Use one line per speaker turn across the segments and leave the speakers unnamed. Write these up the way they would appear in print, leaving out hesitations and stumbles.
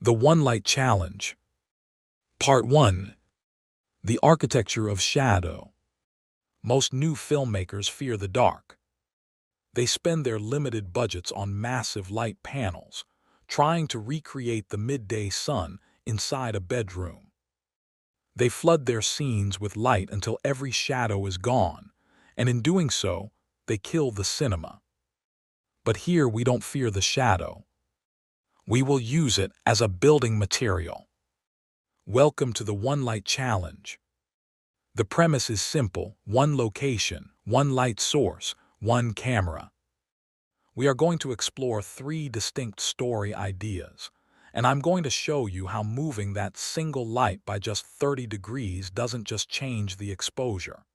The One Light Challenge. Part 1. The Architecture of Shadow. Most new filmmakers fear the dark. They spend their limited budgets on massive light panels, trying to recreate the midday sun inside a bedroom. They flood their scenes with light until every shadow is gone, and in doing so, they kill the cinema. But here we don't fear the shadow. We will use it as a building material. Welcome to the One Light Challenge. The premise is simple: one location, one light source, one camera. We are going to explore 3 distinct story ideas, and I'm going to show you how moving that single light by just 30 degrees doesn't just change the exposure.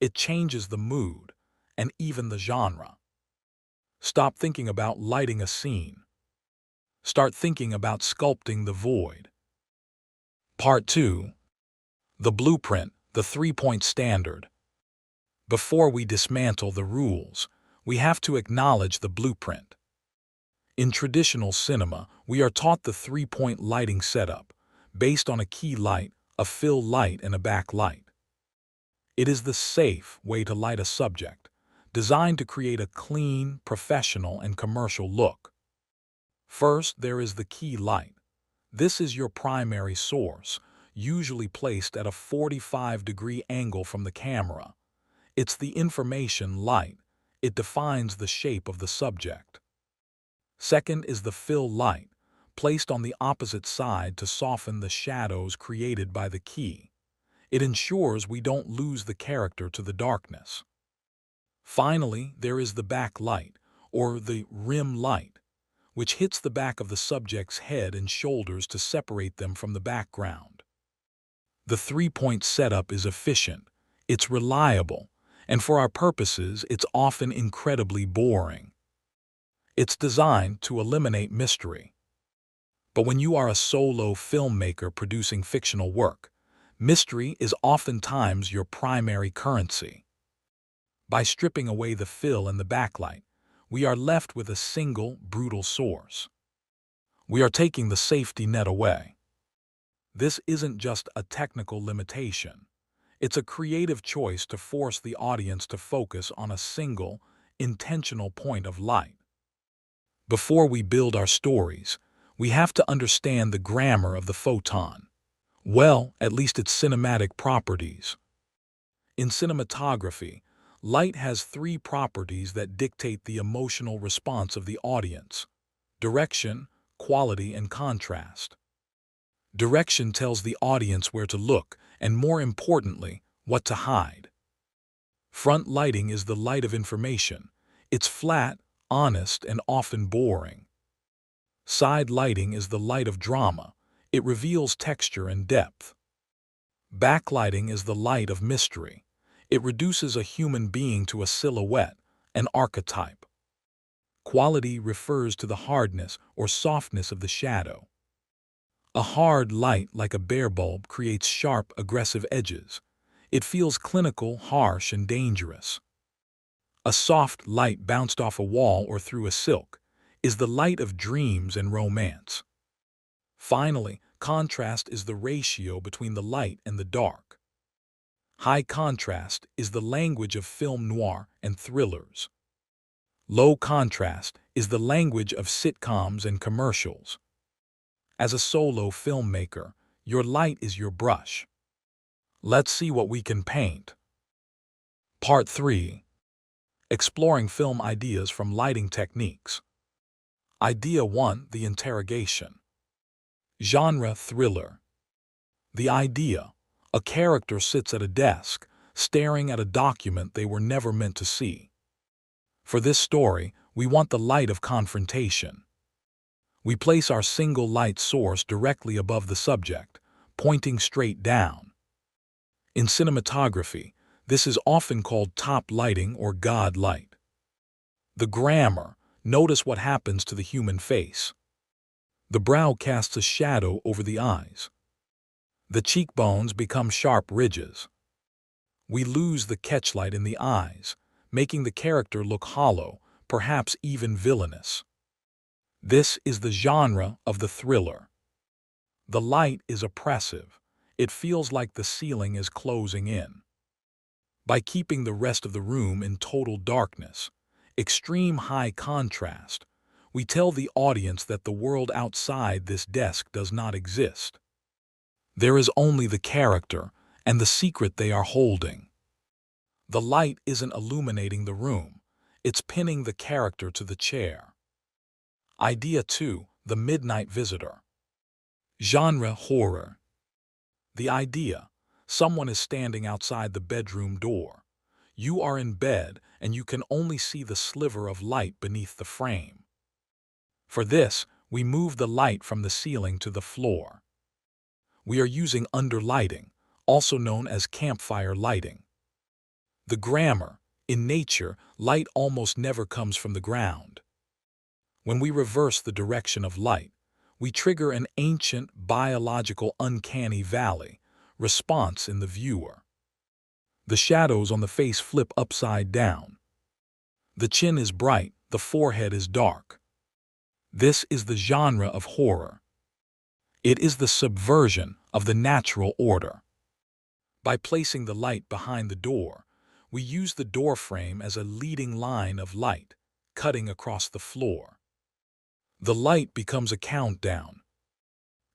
It changes the mood, and even the genre. Stop thinking about lighting a scene. Start thinking about sculpting the void. Part 2. The Blueprint, the 3-point standard. Before we dismantle the rules, we have to acknowledge the blueprint. In traditional cinema, we are taught the 3-point lighting setup, based on a key light, a fill light, and a backlight. It is the safe way to light a subject, designed to create a clean, professional, and commercial look. First, there is the key light. This is your primary source, usually placed at a 45-degree angle from the camera. It's the information light. It defines the shape of the subject. Second is the fill light, placed on the opposite side to soften the shadows created by the key. It ensures we don't lose the character to the darkness. Finally, there is the backlight, or the rim light, which hits the back of the subject's head and shoulders to separate them from the background. The 3-point setup is efficient, it's reliable, and for our purposes, it's often incredibly boring. It's designed to eliminate mystery. But when you are a solo filmmaker producing fictional work, mystery is oftentimes your primary currency. By stripping away the fill and the backlight, we are left with a single, brutal source. We are taking the safety net away. This isn't just a technical limitation. It's a creative choice to force the audience to focus on a single, intentional point of light. Before we build our stories, we have to understand the grammar of the photon. Well, at least its cinematic properties. In cinematography, light has 3 properties that dictate the emotional response of the audience: direction, quality, and contrast. Direction tells the audience where to look, and more importantly, what to hide. Front lighting is the light of information. It's flat, honest, and often boring. Side lighting is the light of drama. It reveals texture and depth. Backlighting is the light of mystery. It reduces a human being to a silhouette, an archetype. Quality refers to the hardness or softness of the shadow. A hard light, like a bare bulb, creates sharp, aggressive edges. It feels clinical, harsh, and dangerous. A soft light bounced off a wall or through a silk is the light of dreams and romance. Finally, contrast is the ratio between the light and the dark. High contrast is the language of film noir and thrillers. Low contrast is the language of sitcoms and commercials. As a solo filmmaker, your light is your brush. Let's see what we can paint. Part 3. Exploring film ideas from lighting techniques. Idea 1. The Interrogation. Genre: thriller. The idea: a character sits at a desk, staring at a document they were never meant to see. For this story, we want the light of confrontation. We place our single light source directly above the subject, pointing straight down. In cinematography, this is often called top lighting or God light. The grammar: notice what happens to the human face. The brow casts a shadow over the eyes. The cheekbones become sharp ridges. We lose the catchlight in the eyes, making the character look hollow, perhaps even villainous. This is the genre of the thriller. The light is oppressive. It feels like the ceiling is closing in. By keeping the rest of the room in total darkness, extreme high contrast, we tell the audience that the world outside this desk does not exist. There is only the character and the secret they are holding. The light isn't illuminating the room, it's pinning the character to the chair. Idea 2, the midnight visitor. Genre horror. The idea: someone is standing outside the bedroom door. You are in bed and you can only see the sliver of light beneath the frame. For this, we move the light from the ceiling to the floor. We are using underlighting, also known as campfire lighting. The grammar: in nature, light almost never comes from the ground. When we reverse the direction of light, we trigger an ancient biological uncanny valley response in the viewer. The shadows on the face flip upside down. The chin is bright, the forehead is dark. This is the genre of horror. It is the subversion of the natural order. By placing the light behind the door, we use the door frame as a leading line of light, cutting across the floor. The light becomes a countdown.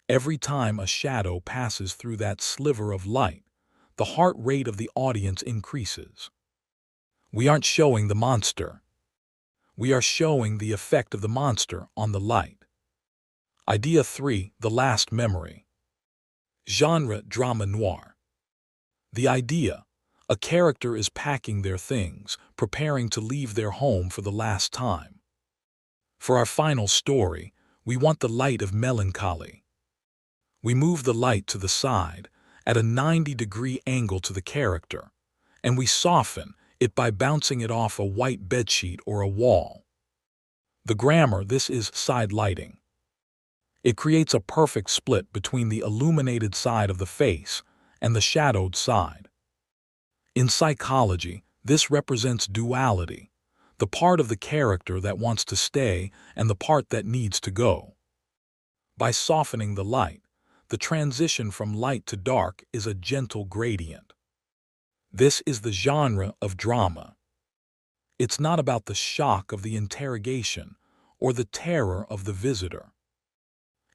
Every time a shadow passes through that sliver of light, the heart rate of the audience increases. We aren't showing the monster. We are showing the effect of the monster on the light. Idea 3, the last memory. Genre drama noir. The idea: a character is packing their things, preparing to leave their home for the last time. For our final story, we want the light of melancholy. We move the light to the side, at a 90-degree angle to the character, and we soften it by bouncing it off a white bedsheet or a wall. The grammar: this is side lighting. It creates a perfect split between the illuminated side of the face and the shadowed side. In psychology, this represents duality, the part of the character that wants to stay and the part that needs to go. By softening the light, the transition from light to dark is a gentle gradient. This is the genre of drama. It's not about the shock of the interrogation or the terror of the visitor.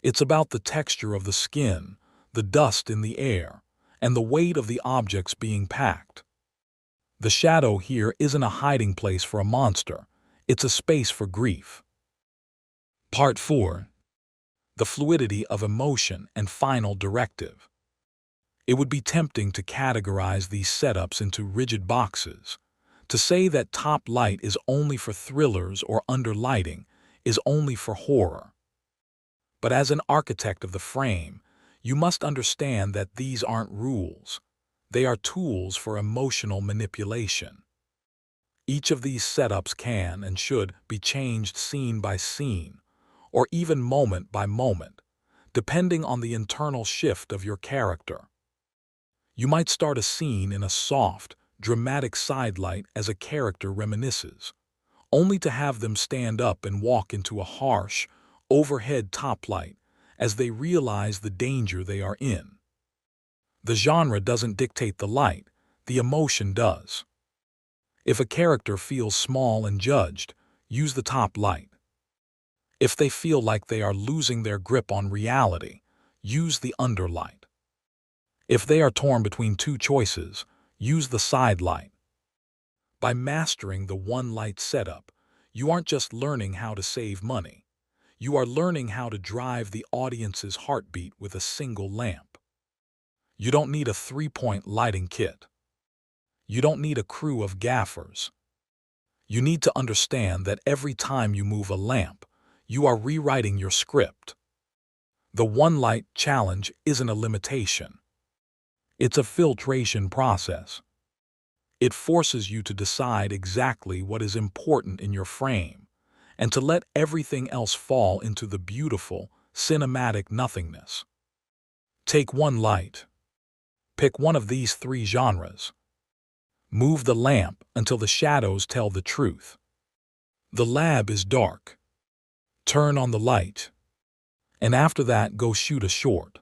It's about the texture of the skin, the dust in the air, and the weight of the objects being packed. The shadow here isn't a hiding place for a monster, it's a space for grief. Part 4. The fluidity of emotion and final directive. It would be tempting to categorize these setups into rigid boxes. To say that top light is only for thrillers or underlighting is only for horror. But as an architect of the frame, you must understand that these aren't rules. They are tools for emotional manipulation. Each of these setups can and should be changed scene by scene, or even moment by moment, depending on the internal shift of your character. You might start a scene in a soft, dramatic sidelight as a character reminisces, only to have them stand up and walk into a harsh, overhead top light as they realize the danger they are in. The genre doesn't dictate the light, the emotion does. If a character feels small and judged, use the top light. If they feel like they are losing their grip on reality, use the underlight. If they are torn between two choices, use the side light. By mastering the one light setup, you aren't just learning how to save money. You are learning how to drive the audience's heartbeat with a single lamp. You don't need a 3-point lighting kit. You don't need a crew of gaffers. You need to understand that every time you move a lamp, you are rewriting your script. The one light challenge isn't a limitation. It's a filtration process. It forces you to decide exactly what is important in your frame, and to let everything else fall into the beautiful, cinematic nothingness. Take one light. Pick one of these 3 genres. Move the lamp until the shadows tell the truth. The lab is dark. Turn on the light. And after that, go shoot a short.